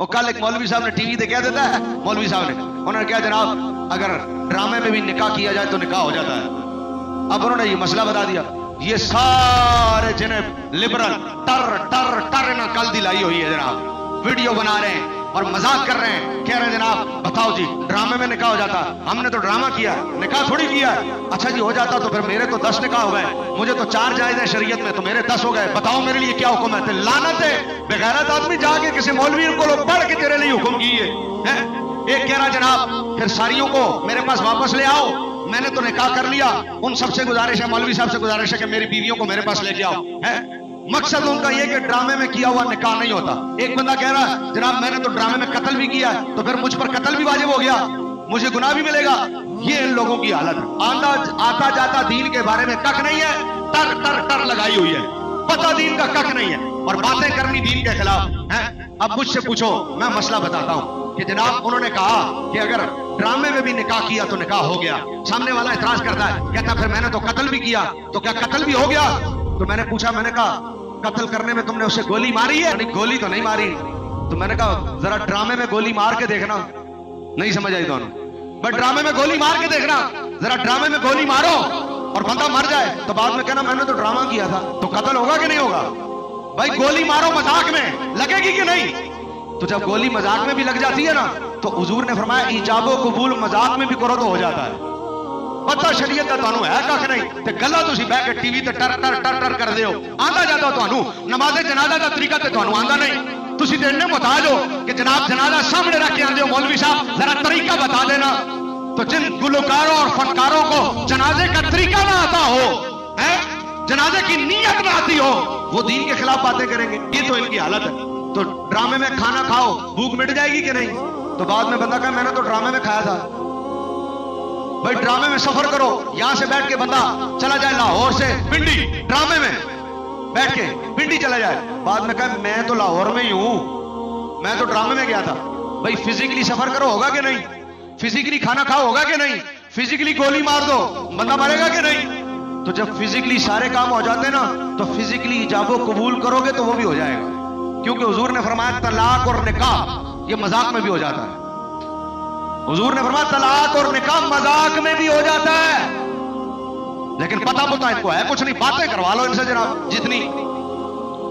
वो कल एक मौलवी साहब ने टीवी पे कह देता है, मौलवी साहब ने उन्होंने कहा जनाब अगर ड्रामे में भी निकाह किया जाए तो निकाह हो जाता है। अब उन्होंने ये मसला बता दिया। ये सारे जिन्हें लिबरल टर टर टर ना कल दिलाई हुई है जनाब, वीडियो बना रहे हैं और मजाक कर रहे हैं, कह रहे हैं जनाब बताओ जी ड्रामे में निकाह हो जाता, हमने तो ड्रामा किया निकाह थोड़ी किया। अच्छा जी हो जाता तो फिर मेरे तो 10 निकाह हो गए, मुझे तो 4 जायज है शरीयत में, तो मेरे 10 हो गए, बताओ मेरे लिए क्या हुक्म है। लानत है बेगैरत आदमी जाके किसी मौलवी को लोग पढ़ के तेरे लिए हुक्म किए हैं। एक कह रहा जनाब फिर सारियों को मेरे पास वापस ले आओ, मैंने तो निकाह कर लिया, उन सबसे गुजारिश है, मौलवी साहब से गुजारिश है कि मेरी बीवियों को मेरे पास लेके आओ। है मकसद उनका यह कि ड्रामे में किया हुआ निकाह नहीं होता। एक बंदा कह रहा है जनाब मैंने तो ड्रामे में कत्ल भी किया है, तो फिर मुझ पर कत्ल भी वाजिब हो गया, मुझे गुनाह भी मिलेगा। ये इन लोगों की हालत है। आता जाता दीन के बारे में कख नहीं है, टर टर टर लगाई हुई है, पता दीन का कख नहीं है और बातें करनी दीन के खिलाफ है। अब मुझसे पूछो, मैं मसला बताता हूं कि जनाब उन्होंने कहा कि अगर ड्रामे में भी निकाह किया तो निकाह हो गया। सामने वाला इतराज करता है, कहता फिर मैंने तो कत्ल भी किया, तो क्या कत्ल भी हो गया? तो मैंने पूछा, मैंने कहा कत्ल करने में तुमने उसे गोली मारी है? नहीं गोली तो नहीं मारी। तो मैंने कहा जरा ड्रामे में गोली मार के देखना। नहीं समझ आई दोनों, बट ड्रामे में गोली मार के देखना, जरा ड्रामे में गोली मारो और बंदा मर जाए तो बाद में कहना मैंने तो ड्रामा किया था, तो कत्ल होगा कि नहीं होगा? भाई गोली मारो मजाक में, लगेगी कि नहीं? तो जब गोली मजाक में भी लग जाती है ना, तो हुजूर ने फरमाया ईजाबो कबूल मजाक में भी करो तो हो जाता है। पता शरीयत का तुहानू है कख नहीं ते गल्लां तुसीं बैठ के टीवी ते टर टर टर टर कर दिओ। आंदा जाता तुहानू नमाज़े जनाजा का तरीका ते तुहानू आंदा नहीं। तुसीं ते इन्ने मुहताज हो कि जनाब जनाजा सामने रख के आंदे हो, मौलवी साहब जरा तरीका बता देना। तो जिन गुलकारों और फनकारों को जनाजे का तरीका ना आता हो, है जनाजे की नीयत ना आती हो, वो दीन के खिलाफ बातें करेंगे। ये तो इनकी हालत है। तो ड्रामे में खाना खाओ भूख मिट जाएगी कि नहीं? तो बाद में बंदा कहे मैंने तो ड्रामे में खाया था। भाई ड्रामे में सफर करो, यहां से बैठ के बंदा चला जाए लाहौर से पिंडी, ड्रामे में बैठ के पिंडी चला जाए, बाद में कहे मैं तो लाहौर में ही हूं, मैं तो ड्रामे में गया था। भाई फिजिकली सफर करो होगा कि नहीं? फिजिकली खाना खाओ होगा कि नहीं? फिजिकली गोली मार दो बंदा मरेगा कि नहीं? तो जब फिजिकली सारे काम हो जाते ना, तो फिजिकली इजाबो कबूल करोगे तो वो भी हो जाएगा, क्योंकि हुजूर ने फरमाया तलाक और निकाह ये मजाक में भी हो जाता है। हुजूर ने फरमाया तलाक और निकाह मजाक में भी हो जाता है, लेकिन पता पता इनको है कुछ नहीं, बातें करवा लो इनसे जनाब जितनी।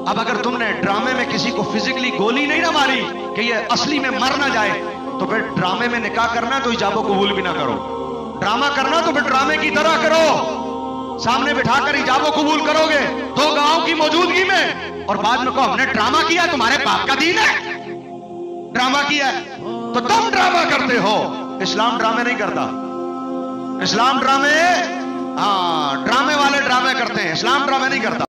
अब अगर तुमने ड्रामे में किसी को फिजिकली गोली नहीं ना मारी कि ये असली में मर ना जाए, तो फिर ड्रामे में निकाह करना तो इजाबो कबूल भी ना करो। ड्रामा करना तो फिर ड्रामे की तरह करो, सामने बिठाकर इजाबो कबूल करोगे 2 गांव की मौजूदगी में, और बाद में कहो हमने ड्रामा किया, तुम्हारे बाप का दीन है ड्रामा किया है, तो तुम ड्रामा करते हो। इस्लाम ड्रामे नहीं करता। इस्लाम ड्रामे ड्रामे वाले ड्रामे करते हैं, इस्लाम ड्रामे नहीं करता।